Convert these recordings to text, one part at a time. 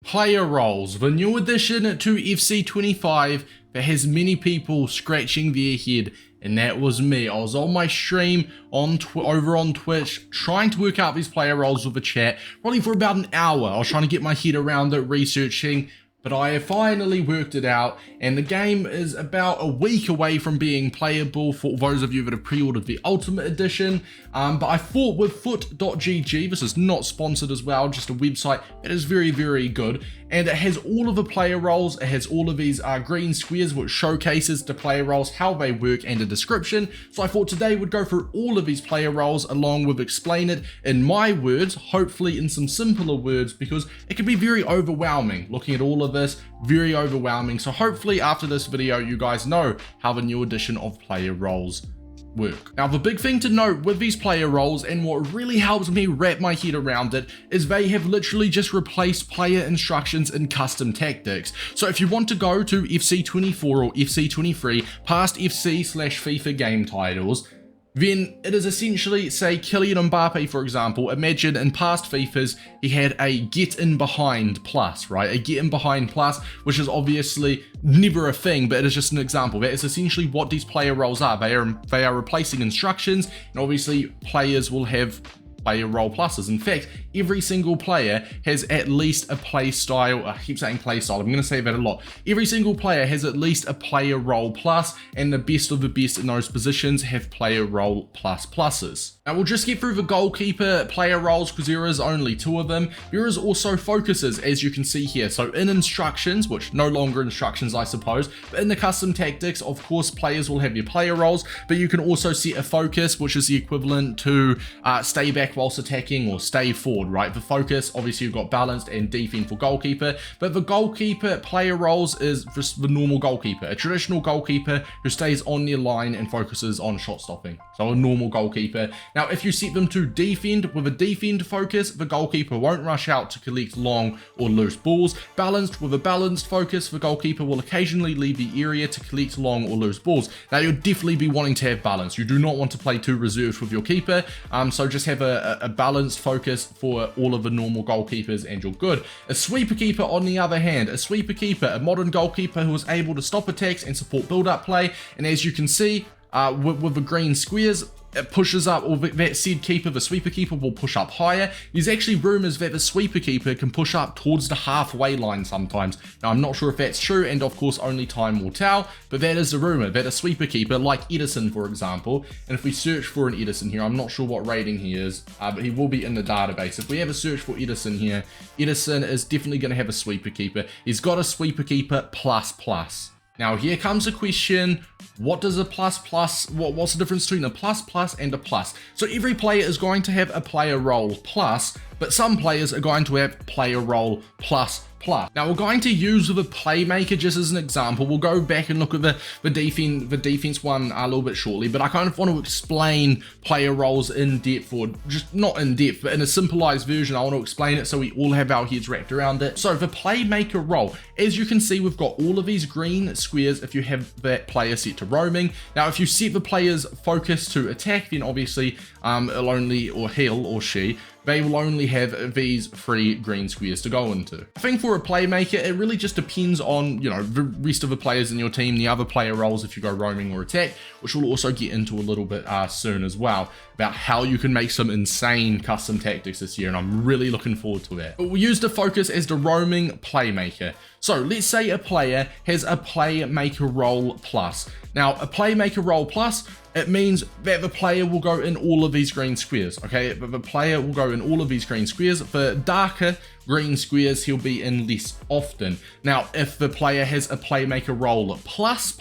player roles, the new addition to FC25 that has many people scratching their head, and that was me. I was on my stream over on Twitch trying to work out these player roles with the chat, probably for about an hour. I was trying to get my head around it, researching, but I have finally worked it out, and the game is about a week away from being playable for those of you that have pre-ordered the Ultimate Edition. But I thought with foot.gg, this is not sponsored as well, just a website that is very, very good, and it has all of the player roles. It has all of these green squares which showcases the player roles, how they work, and a description. So I thought today we'd go through all of these player roles along with explain it in my words, hopefully in some simpler words, because it can be very overwhelming looking at all of this, very overwhelming. So hopefully after this video you guys know how the new edition of player roles work. Now, the big thing to note with these player roles, and what really helps me wrap my head around it, is they have literally just replaced player instructions in custom tactics. So if you want to go to FC24 or FC23 past FC/FIFA game titles, then it is essentially, say, Kylian Mbappe, for example. Imagine in past FIFAs, he had a get in behind plus, right? A get in behind plus, which is obviously never a thing, but it is just an example. That is essentially what these player roles are. They are replacing instructions, and obviously players will have player role pluses. In fact, every single player has at least a play style. I keep saying play style, I'm going to say that a lot. Every single player has at least a player role plus, and the best of the best in those positions have player role pluses. Now we'll just get through the goalkeeper player roles because there is only 2 of them. There is also focuses, as you can see here. So in instructions, which no longer instructions I suppose, but in the custom tactics, of course, players will have your player roles, but you can also set a focus, which is the equivalent to stay back whilst attacking or stay forward, right? The focus, obviously you've got balanced and defend for goalkeeper, but the goalkeeper player roles is just the normal goalkeeper, a traditional goalkeeper who stays on their line and focuses on shot stopping. So a normal goalkeeper. Now, if you set them to defend with a defend focus, the goalkeeper won't rush out to collect long or loose balls. Balanced with a balanced focus, the goalkeeper will occasionally leave the area to collect long or loose balls. Now, you'll definitely be wanting to have balance. You do not want to play too reserved with your keeper, so just have a balanced focus for all of the normal goalkeepers and you're good. A sweeper keeper, on the other hand, a sweeper keeper, a modern goalkeeper who is able to stop attacks and support build-up play, and as you can see, with the green squares, it pushes up, or that said keeper, the sweeper keeper, will push up higher. There's actually rumors that the sweeper keeper can push up towards the halfway line sometimes. Now, I'm not sure if that's true, and of course only time will tell, but that is the rumor, that a sweeper keeper, like Edison for example, and if we search for an Edison here, I'm not sure what rating he is, but he will be in the database. If we have a search for Edison here, Edison is definitely going to have a sweeper keeper. He's got a sweeper keeper plus. Now here comes a question, what does a plus, what's the difference between a plus and a plus? So every player is going to have a player role plus, but some players are going to have player role plus. Now we're going to use the playmaker just as an example. We'll go back and look at the defense one a little bit shortly, but I kind of want to explain player roles in depth, or just not in depth, but in a simplified version. I want to explain it so we all have our heads wrapped around it. So the playmaker role, as you can see, we've got all of these green squares if you have that player set to roaming. Now if you set the player's focus to attack, then obviously it'll only, or he'll or she, they will only have these 3 green squares to go into. I think for a playmaker, it really just depends on, you know, the rest of the players in your team, the other player roles if you go roaming or attack, which we'll also get into a little bit soon as well, about how you can make some insane custom tactics this year, and I'm really looking forward to that. But we'll use the focus as the roaming playmaker. So let's say a player has a playmaker role plus. Now, a playmaker role plus, it means that the player will go in all of these green squares, okay? But the player will go in all of these green squares. For darker green squares, he'll be in less often. Now, if the player has a playmaker role plus,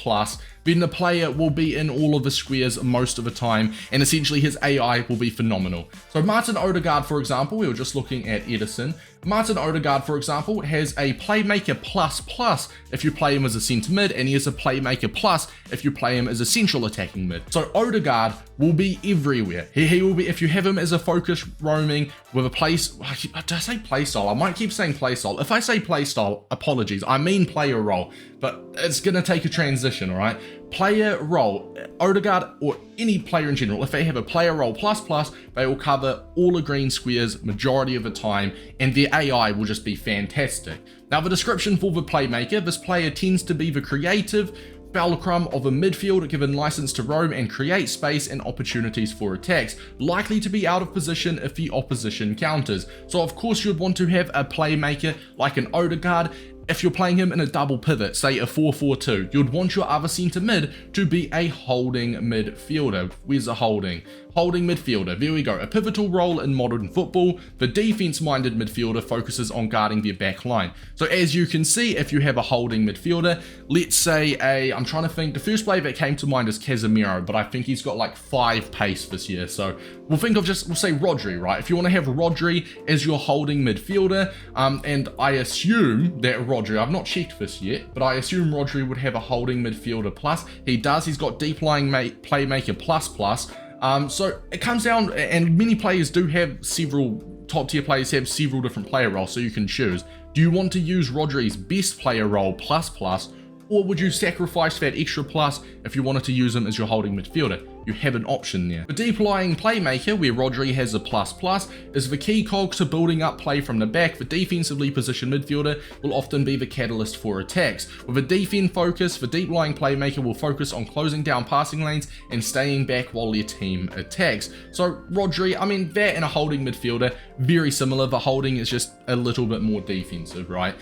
then the player will be in all of the squares most of the time, and essentially his AI will be phenomenal. So Martin Odegaard, for example, we were just looking at Edison. Martin Odegaard, for example, has a playmaker plus if you play him as a centre mid, and he has a playmaker plus if you play him as a central attacking mid. So Odegaard will be everywhere. He will be, if you have him as a focus roaming with a place, did I say play style? I might keep saying play style. If I say play style, apologies, I mean player role, but it's going to take a transition, all right? player role, Odegaard or any player in general, if they have a player role plus plus, they will cover all the green squares majority of the time, and their AI will just be fantastic. Now the description for the playmaker: this player tends to be the creative fulcrum of a midfield, given license to roam and create space and opportunities for attacks, likely to be out of position if the opposition counters. So of course you'd want to have a playmaker like an Odegaard. If you're playing him in a double pivot, say a 4-4-2, you'd want your other centre mid to be a holding midfielder. Where's a holding? Holding midfielder, there we go. A pivotal role in modern football. The defense-minded midfielder focuses on guarding their back line. So as you can see, if you have a holding midfielder, let's say I'm trying to think, the first player that came to mind is Casemiro, but I think he's got like 5 pace this year. So we'll think of we'll say Rodri, right? If you want to have Rodri as your holding midfielder, and I assume that Rodri, I've not checked this yet, but I assume Rodri would have a holding midfielder plus. He does, he's got deep lying playmaker plus plus. So it comes down, and many players do have top tier players have several different player roles, so you can choose. Do you want to use Rodri's best player role plus plus, or would you sacrifice that extra plus if you wanted to use him as your holding midfielder? You have an option there. The deep lying playmaker, where Rodri has a plus plus, is the key cog to building up play from the back. The defensively positioned midfielder will often be the catalyst for attacks. With a defend focus, the deep lying playmaker will focus on closing down passing lanes and staying back while their team attacks. So Rodri, I mean, that and a holding midfielder, very similar. The holding is just a little bit more defensive, right?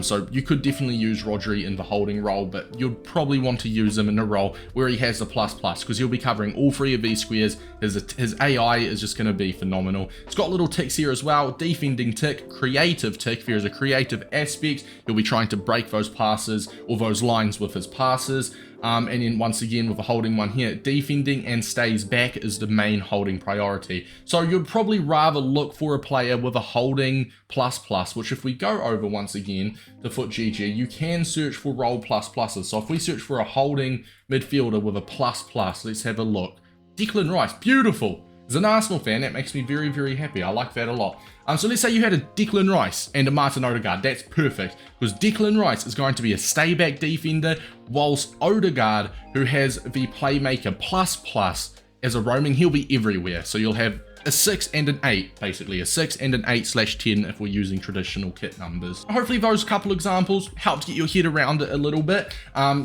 So you could definitely use Rodri in the holding role, but you'd probably want to use him in a role where he has the plus plus, because he'll be covering all 3 of these squares. His AI is just going to be phenomenal. It's got little ticks here as well: defending tick, creative tick. There's a creative aspect. He'll be trying to break those passes or those lines with his passes. And then once again with a holding one here, defending and stays back is the main holding priority. So you'd probably rather look for a player with a holding plus plus, which if we go over once again to FootGG, you can search for role plus pluses. So if we search for a holding midfielder with a plus plus, let's have a look. Declan Rice, beautiful. As an Arsenal fan, that makes me very, very happy. I like that a lot. So let's say you had a Declan Rice and a Martin Odegaard. That's perfect, because Declan Rice is going to be a stay-back defender, whilst Odegaard, who has the playmaker plus plus as a roaming, he'll be everywhere. So you'll have a 6 and an 8, basically a 6 and an 8/10 if we're using traditional kit numbers. Hopefully those couple examples helped get your head around it a little bit.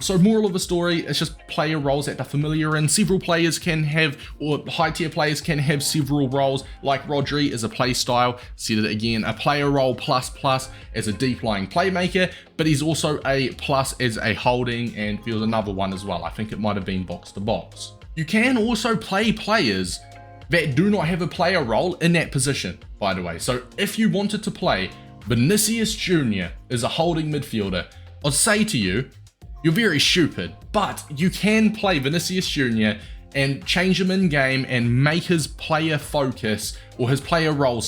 So moral of the story, it's just player roles that they're familiar in. Several players can have, or high tier players can have several roles, like Rodri is a play style, said it again, a player role plus plus as a deep lying playmaker, but he's also a plus as a holding, and there's another one as well. I think it might have been box to box. You can also play players that do not have a player role in that position, by the way. So if you wanted to play Vinicius Jr. as a holding midfielder, I'd say to you, you're very stupid, but you can play Vinicius Jr. and change him in game and make his player focus, or his player role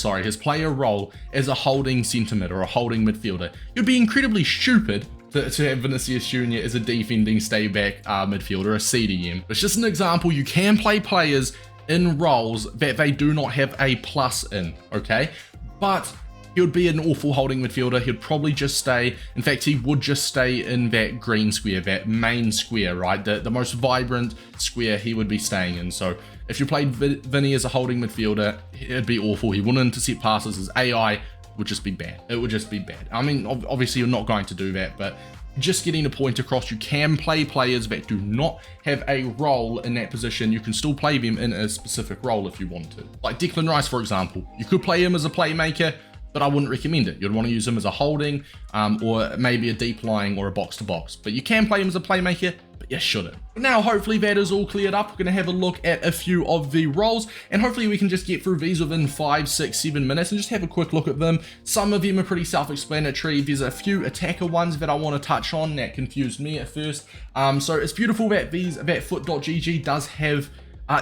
as a holding centre mid or a holding midfielder. You'd be incredibly stupid to have Vinicius Jr. as a defending stay back midfielder, a CDM. It's just an example. You can play players in roles that they do not have a plus in, okay? But he would be an awful holding midfielder. He'd probably just stay, in fact, he would just stay in that green square, that main square, right? The most vibrant square he would be staying in. So if you played Vinny as a holding midfielder, it'd be awful. He wouldn't intercept passes. His AI would just be bad. It would just be bad. I mean, obviously you're not going to do that, but just getting a point across, you can play players that do not have a role in that position. You can still play them in a specific role if you want to. Like Declan Rice, for example. You could play him as a playmaker, but I wouldn't recommend it. You'd want to use him as a holding, or maybe a deep lying or a box to box. But you can play him as a playmaker, but you shouldn't. Now, hopefully that is all cleared up. We're going to have a look at a few of the roles, and hopefully we can just get through these within 5, 6, 7 minutes and just have a quick look at them. Some of them are pretty self-explanatory. There's a few attacker ones that I want to touch on that confused me at first. So it's beautiful that foot.gg does have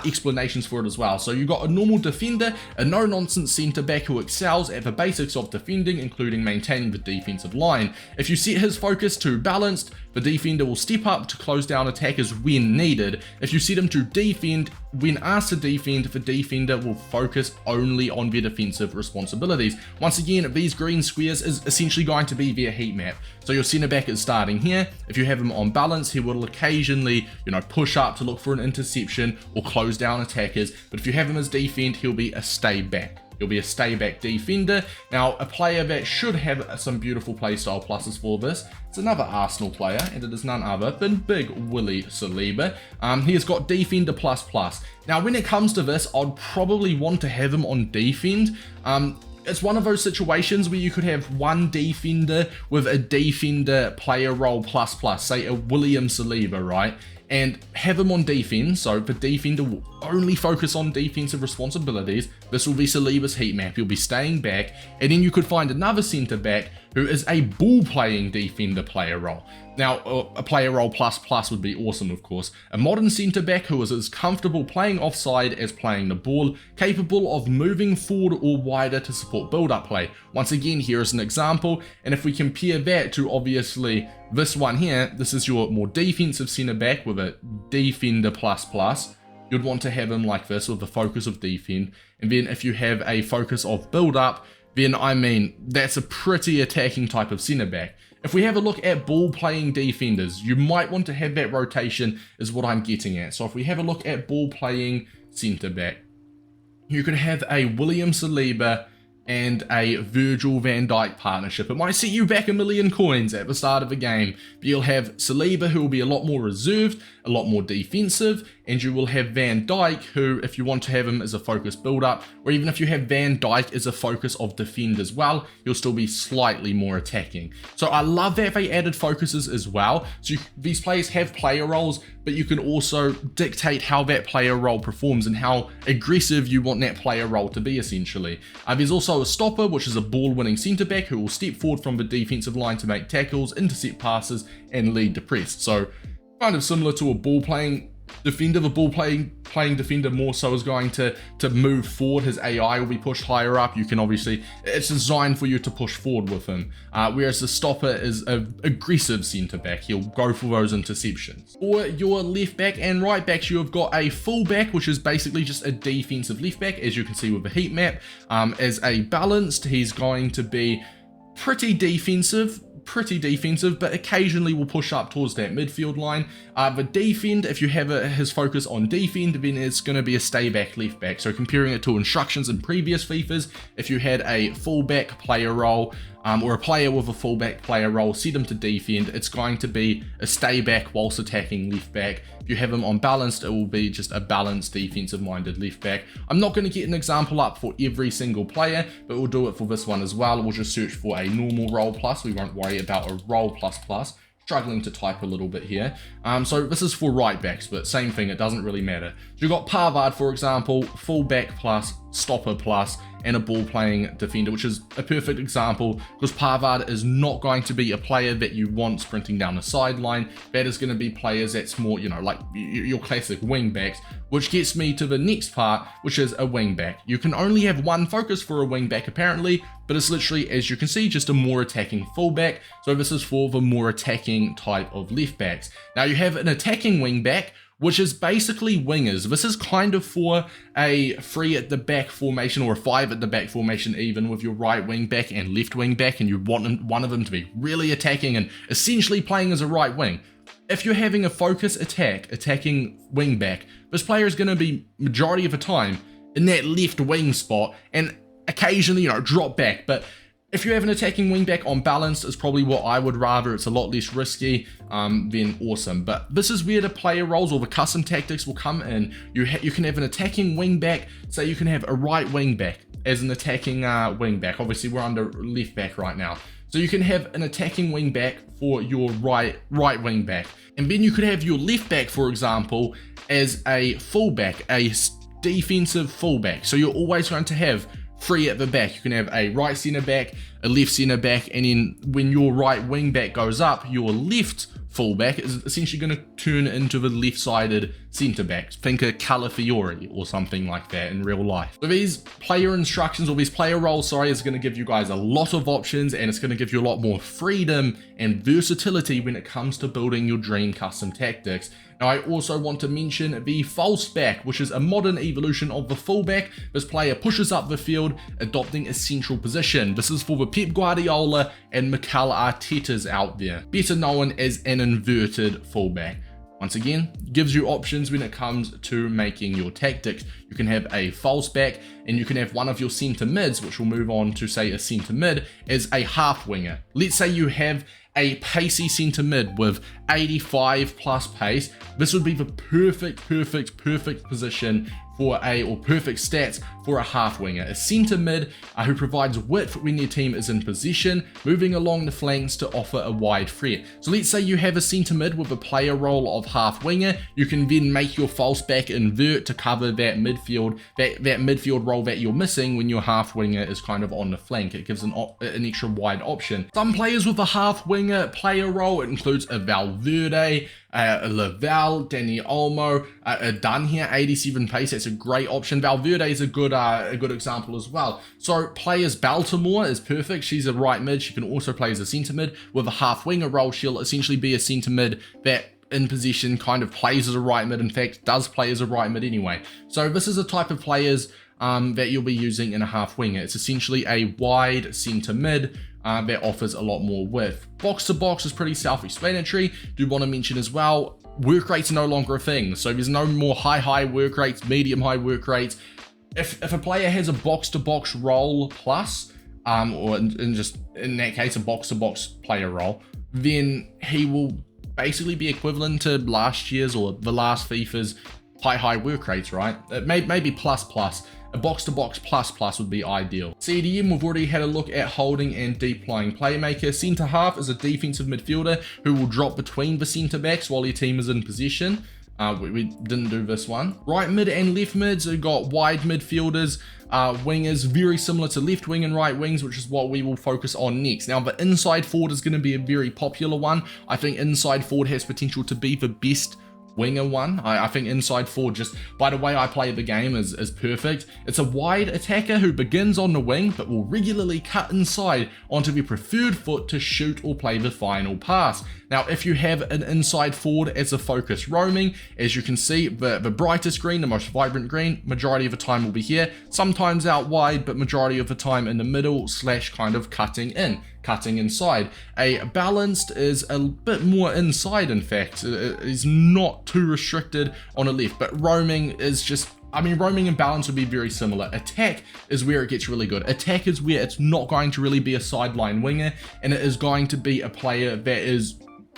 explanations for it as well. So you've got a normal defender, a no-nonsense centre back who excels at the basics of defending, including maintaining the defensive line. If you set his focus to balanced, the defender will step up to close down attackers when needed. If you set him to defend, when asked to defend, the defender will focus only on their defensive responsibilities. Once again, these green squares is essentially going to be their heat map. So your centre back is starting here. If you have him on balance, he will occasionally, push up to look for an interception or close down attackers. But if you have him as defend, he'll be a stay back. He'll be a stay back defender. Now, a player that should have some beautiful playstyle pluses for this, it's another Arsenal player, and it is none other than Big Willie Saliba. He has got defender plus. Now, when it comes to this, I'd probably want to have him on defend. It's one of those situations where you could have one defender with a defender player role plus, say a William Saliba, right? And have him on defense, so the defender will only focus on defensive responsibilities. This will be Saliba's heat map, he'll be staying back, and then you could find another centre back who is a ball playing defender player role. Now, a player role plus would be awesome, of course. A modern centre back who is as comfortable playing offside as playing the ball, capable of moving forward or wider to support build-up play. Once again, here is an example, and if we compare that to obviously this one here, this is your more defensive centre back with a defender plus. You'd want to have him like this with the focus of defend, and then if you have a focus of build-up, then that's a pretty attacking type of centre back. If we have a look at ball playing defenders, you might want to have that rotation is what I'm getting at. So if we have a look at ball playing centre back, you could have a William Saliba and a Virgil van Dijk partnership. It might set you back $1 million coins at the start of the game, but you'll have Saliba who will be a lot more reserved, a lot more defensive, and you will have Van Dijk who, if you want to have him as a focus build-up, or even if you have Van Dijk as a focus of defend as well, you'll still be slightly more attacking. So I love that they added focuses as well. So these players have player roles, but you can also dictate how that player role performs and how aggressive you want that player role to be, essentially. There's also a stopper, which is a ball-winning centre-back who will step forward from the defensive line to make tackles, intercept passes, and lead the press. So kind of similar to a ball-playing defender. The ball-playing defender more so is going to move forward. His AI will be pushed higher up. You can obviously, it's designed for you to push forward with him. Whereas the stopper is an aggressive centre-back. He'll go for those interceptions. For your left-back and right-backs, you have got a full-back, which is basically just a defensive left-back, as you can see with the heat map. As a balanced, he's going to be pretty defensive, but occasionally will push up towards that midfield line. The defend, if you have his focus on defend, then it's going to be a stay back left back. So comparing it to instructions in previous FIFAs, if you had a fullback player role, or a player with a fullback player role, set him to defend, it's going to be a stay back whilst attacking left back. If you have him on balanced, it will be just a balanced defensive minded left back. I'm not going to get an example up for every single player, but we'll do it for this one as well. We'll just search for a normal role plus. We won't worry about a role plus. Struggling to type a little bit here. So this is for right backs, but same thing, it doesn't really matter. So you've got Pavard, for example, fullback plus, stopper plus, and a ball playing defender, which is a perfect example because Pavard is not going to be a player that you want sprinting down the sideline. That is going to be players that's more, like your classic wing backs, which gets me to the next part, which is a wing back. You can only have one focus for a wing back apparently, but it's literally, as you can see, just a more attacking fullback. So this is for the more attacking type of left backs. Now you have an attacking wing back, which is basically wingers. This is kind of for a 3 at the back formation or a 5 at the back formation, even with your right wing back and left wing back, and you want one of them to be really attacking and essentially playing as a right wing. If you're having a focus attacking wing back, this player is going to be majority of the time in that left wing spot and occasionally, drop back. But if you have an attacking wing back on balance, is probably what I would rather. It's a lot less risky, then awesome. But this is where the player roles or the custom tactics will come in. You can have an attacking wing back. Say you can have a right wing back as an attacking wing back. Obviously, we're under left back right now. So you can have an attacking wing back for your right wing back. And then you could have your left back, for example, as a fullback, a defensive fullback. So you're always going to have 3 at the back. You can have a right centre back, a left centre back, and then when your right wing back goes up, your left fullback is essentially going to turn into the left-sided centre back. Think a Calafiori or something like that in real life. So these player instructions, or these player roles, is going to give you guys a lot of options, and it's going to give you a lot more freedom and versatility when it comes to building your dream custom tactics. Now, I also want to mention the false back, which is a modern evolution of the fullback. This player pushes up the field, adopting a central position. This is for the Pep Guardiola and Mikel Arteta's out there, better known as an inverted fullback. Once again, gives you options when it comes to making your tactics. You can have a false back, and you can have one of your centre mids, which will move on to say a centre mid, as a half winger. Let's say you have a pacey centre mid with 85 plus pace. This would be the perfect position for perfect stats for a half winger, a centre mid who provides width when your team is in possession, moving along the flanks to offer a wide threat. So let's say you have a centre mid with a player role of half winger. You can then make your false back invert to cover that midfield, that midfield role that you're missing when your half winger is kind of on the flank. It gives an extra wide option. Some players with a half winger player role, it includes a Valverde, Laval, Danny Olmo, Dunn here, 87 pace. That's a great option. Valverde is a good example as well. So players, Baltimore is perfect. She's a right mid. She can also play as a centre mid with a half winger role. She'll essentially be a centre mid that in position kind of plays as a right mid. In fact, does play as a right mid anyway. So this is a type of players that you'll be using in a half winger. It's essentially a wide centre mid that offers a lot more width. Box to box is pretty self-explanatory. Do want to mention as well, work rates are no longer a thing. So there's no more high work rates, medium high work rates. If a player has a box to box role plus, or in that case a box to box player role, then he will basically be equivalent to last year's or the last FIFA's high work rates, right? Maybe plus. A box-to-box plus would be ideal. CDM, we've already had a look at holding and deep lying playmaker. Centre half is a defensive midfielder who will drop between the centre backs while your team is in possession. We didn't do this one. Right mid and left mids, we've got wide midfielders, wingers, very similar to left wing and right wings, which is what we will focus on next. Now, the inside forward is going to be a very popular one. I think inside forward has potential to be the best winger one. I think inside forward, just by the way I play the game, is perfect. It's a wide attacker who begins on the wing but will regularly cut inside onto the preferred foot to shoot or play the final pass. Now, if you have an inside forward as a focus roaming, as you can see, the brightest green, the most vibrant green, majority of the time will be here, sometimes out wide, but majority of the time in the middle / kind of cutting inside. A balanced is a bit more inside, in fact. It is not too restricted on a left, but roaming is just, roaming and balance would be very similar. Attack is where it gets really good. Attack is where it's not going to really be a sideline winger, and it is going to be a player that is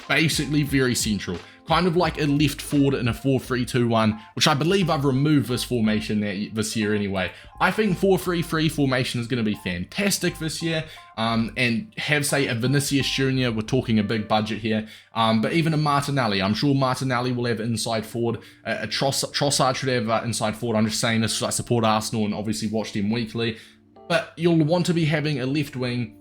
basically very central. Kind of like a left forward in a 4-3-2-1, which I believe I've removed this formation this year anyway. I think 4-3-3 formation is going to be fantastic this year, and have, say, a Vinicius Jr., we're talking a big budget here, but even a Martinelli. I'm sure Martinelli will have inside forward. A Trossard should have inside forward. I'm just saying this because I support Arsenal and obviously watch them weekly. But you'll want to be having a left wing,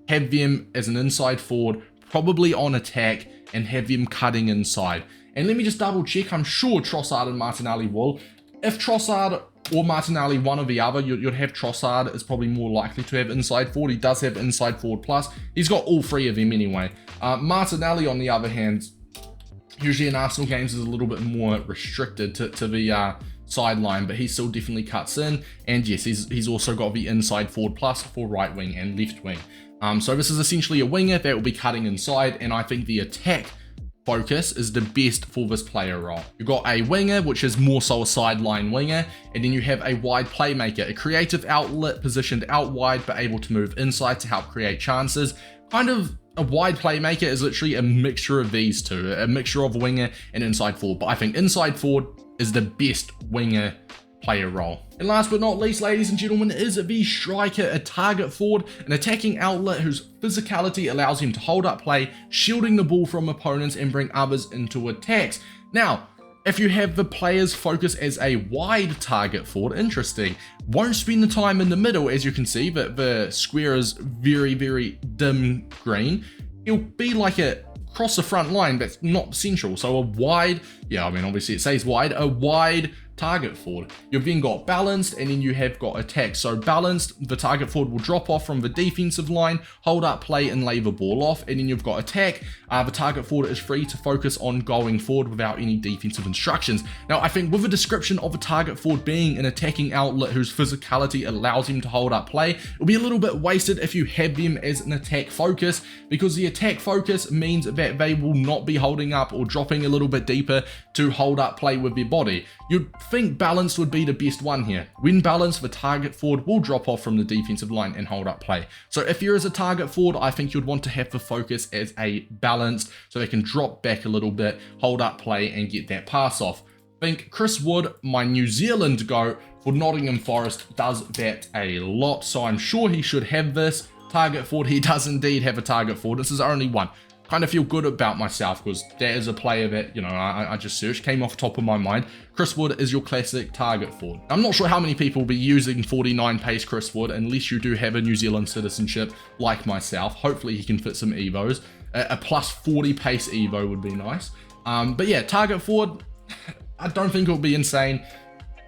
have them as an inside forward, probably on attack, and have them cutting inside. And let me just double check, I'm sure Trossard and Martinelli will. If Trossard or Martinelli, one or the other, you'd have Trossard is probably more likely to have inside forward. He does have inside forward plus. He's got all three of them anyway. Martinelli, on the other hand, usually in Arsenal games is a little bit more restricted to the sideline, but he still definitely cuts in. And yes, he's also got the inside forward plus for right wing and left wing. So this is essentially a winger that will be cutting inside, and I think the attack focus is the best for this player role. You've got a winger, which is more so a sideline winger, and then you have a wide playmaker, a creative outlet positioned out wide but able to move inside to help create chances. Kind of a wide playmaker is literally a mixture of these two, a mixture of winger and inside forward, but I think inside forward is the best winger player role. And last but not least, ladies and gentlemen, is the striker, a target forward, an attacking outlet whose physicality allows him to hold up play, shielding the ball from opponents and bring others into attacks. Now, if you have the player's focus as a wide target forward, interesting. Won't spend the time in the middle, as you can see, but the square is very dim green. He'll be like a cross the front line that's not central. So a wide, obviously it says wide, a wide target forward. You've then got balanced, and then you have got attack. So balanced, the target forward will drop off from the defensive line, hold up play and lay the ball off. And then you've got attack, the target forward is free to focus on going forward without any defensive instructions. Now I think with a description of a target forward being an attacking outlet whose physicality allows him to hold up play, it'll be a little bit wasted if you have them as an attack focus, because the attack focus means that they will not be holding up or dropping a little bit deeper to hold up play with their body. You'd think balanced would be the best one here. When balanced, the target forward will drop off from the defensive line and hold up play. So if you're as a target forward, I think you'd want to have the focus as a balanced, so they can drop back a little bit, hold up play and get that pass off. I think Chris Wood, my New Zealand goat for Nottingham Forest, does that a lot, so I'm sure he should have this. Target forward, he does indeed have a target forward. This is only one. Kind of feel good about myself because that is a player that, you know, I just searched, came off the top of my mind. Chris Wood is your classic target forward. I'm not sure how many people will be using 49 pace Chris Wood unless you do have a New Zealand citizenship like myself. Hopefully he can fit some Evos. A plus 40 pace Evo would be nice. But yeah, target forward, I don't think it'll be insane.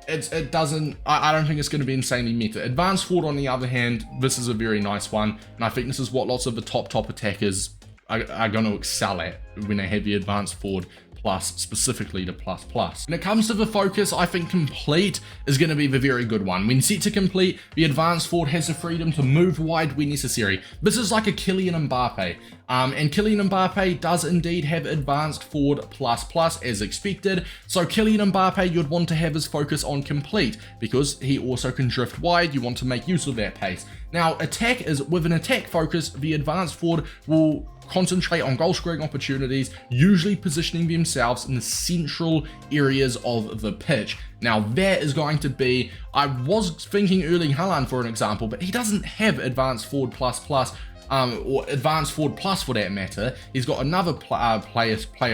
I don't think it's going to be insanely meta. Advanced forward, on the other hand, this is a very nice one. And I think this is what lots of the top attackers are going to excel at when they have the advanced forward plus, specifically the plus. When it comes to the focus, I think complete is going to be the very good one. When set to complete, the advanced forward has the freedom to move wide when necessary. This is like a Kylian Mbappe. And Kylian Mbappe does indeed have advanced forward plus as expected. So Kylian Mbappe, you'd want to have his focus on complete because he also can drift wide. You want to make use of that pace. Now attack is, with an attack focus, the advanced forward will concentrate on goal scoring opportunities, usually positioning themselves in the central areas of the pitch. Now that is going to be, I was thinking Erling Haaland for an example, but he doesn't have advanced forward plus, or advanced forward plus for that matter. He's got another player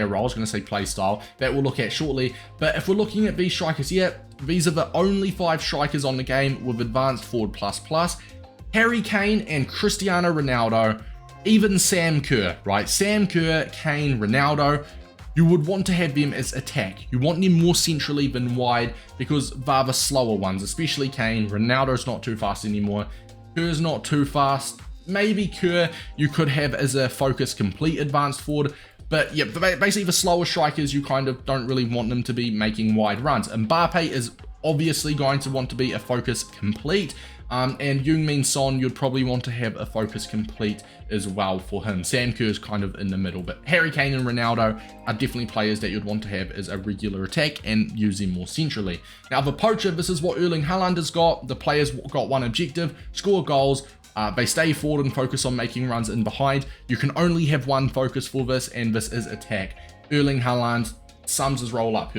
role, I was going to say play style, that we'll look at shortly. But if we're looking at these strikers, yeah, these are the only 5 strikers on the game with advanced forward plus. Harry Kane and Cristiano Ronaldo, even Sam Kerr, right? Sam Kerr, Kane, Ronaldo, you would want to have them as attack. You want them more centrally than wide because they're the slower ones, especially Kane. Ronaldo's not too fast anymore. Kerr's not too fast. Maybe Kerr you could have as a focus complete advanced forward. But yeah, basically the slower strikers, you kind of don't really want them to be making wide runs. Mbappe is obviously going to want to be a focus complete. And Heung-min Son, you'd probably want to have a focus complete as well for him. Sam Kerr is kind of in the middle, but Harry Kane and Ronaldo are definitely players that you'd want to have as a regular attack and use them more centrally. Now the poacher, this is what Erling Haaland has got. The players got one objective: score goals. They stay forward and focus on making runs in behind. You can only have one focus for this, and this is attack. Erling Haaland sums his role up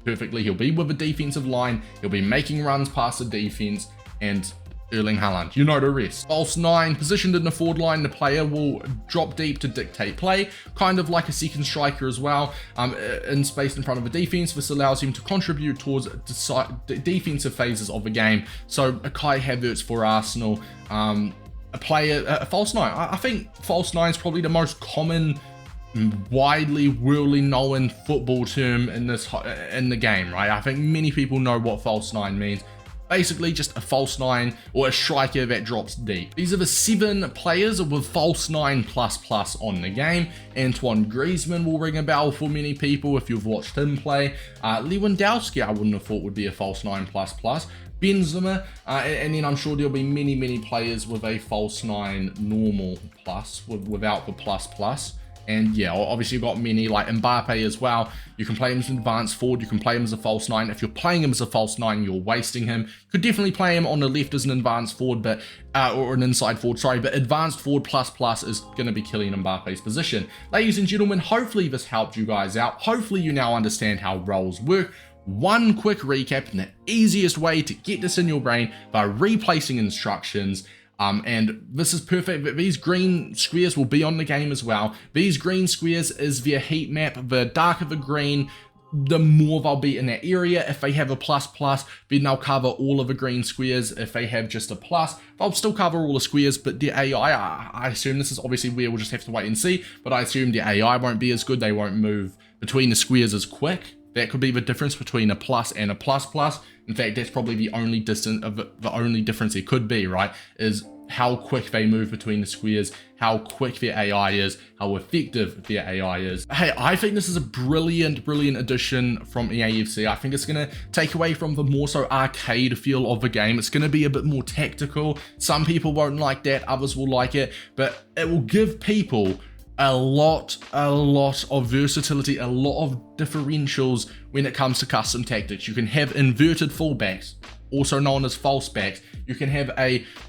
perfectly. He'll be with the defensive line, he'll be making runs past the defense, and Erling Haaland, you know the rest. False 9, positioned in the forward line, the player will drop deep to dictate play, kind of like a second striker as well, in space in front of the defense. This allows him to contribute towards defensive phases of the game. So a Kai Havertz for Arsenal, a false 9. I think false 9 is probably the most common, widely known football term in the game, right? I think many people know what false 9 means. Basically just a false 9 or a striker that drops deep. These are the 7 players with false 9++ on the game. Antoine Griezmann will ring a bell for many people if you've watched him play. Lewandowski I wouldn't have thought would be a false 9++. Benzema, and then I'm sure there'll be many players with a false 9 normal plus without the plus. And yeah, obviously you've got many like Mbappe as well. You can play him as an advanced forward, you can play him as a false 9. If you're playing him as a false 9, you're wasting him. You could definitely play him on the left as an advanced forward, but or an inside forward, sorry, but advanced forward plus is going to be Kylian Mbappe's position. Ladies and gentlemen, hopefully this helped you guys out. Hopefully you now understand how roles work. One quick recap, and the easiest way to get this in your brain by replacing instructions. And this is perfect. These green squares will be on the game as well. These green squares is their heat map. The darker the green, the more they'll be in that area. If they have a plus, then they'll cover all of the green squares. If they have just a plus, they'll still cover all the squares, but the AI, I assume this is obviously where we'll just have to wait and see, but I assume the AI won't be as good. They won't move between the squares as quick. That could be the difference between a plus and a plus plus. In fact, that's probably the only difference it could be, right? Is how quick they move between the squares, how quick their AI is, how effective their AI is. Hey, I think this is a brilliant addition from EAFC. I think it's going to take away from the more so arcade feel of the game. It's going to be a bit more tactical. Some people won't like that, others will like it, but it will give people a lot of versatility, a lot of differentials when it comes to custom tactics. You can have inverted fullbacks, also known as false backs. You can have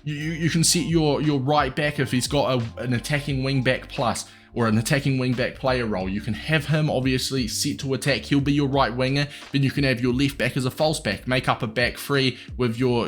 you can set your right back if he's got an attacking wing back plus or an attacking wing back player role. You can have him obviously set to attack. He'll be your right winger. Then you can have your left back as a false back. Make up a back three with your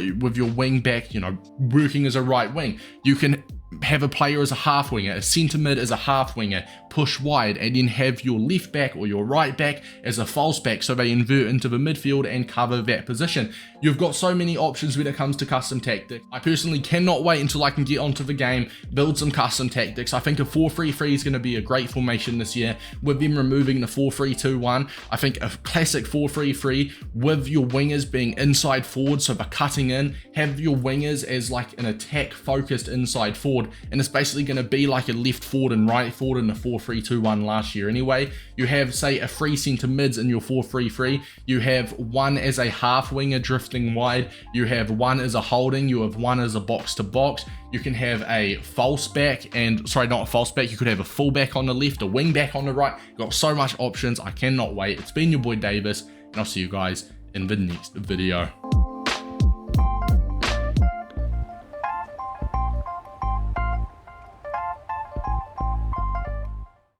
wing back, you know, working as a right wing. You can have a player as a half winger, a centre mid as a half winger, push wide, and then have your left back or your right back as a false back, so they invert into the midfield and cover that position. You've got so many options when it comes to custom tactics. I personally cannot wait until I can get onto the game, build some custom tactics. I think a 4-3-3 is going to be a great formation this year, with them removing the 4-3-2-1. I think a classic 4-3-3 with your wingers being inside forward, so they're cutting in. Have your wingers as like an attack focused inside forward, and it's basically going to be like a left forward and right forward in the 4-3-2-1 last year anyway. You have, say, a 3 centre mids in your 4-3-3. You have one as a half winger drifting wide. You have one as a holding. You have one as a box to box. You can have a false back, and sorry, not a false back. You could have a full back on the left, a wing back on the right. You've got so much options. I cannot wait. It's been your boy Davis, and I'll see you guys in the next video.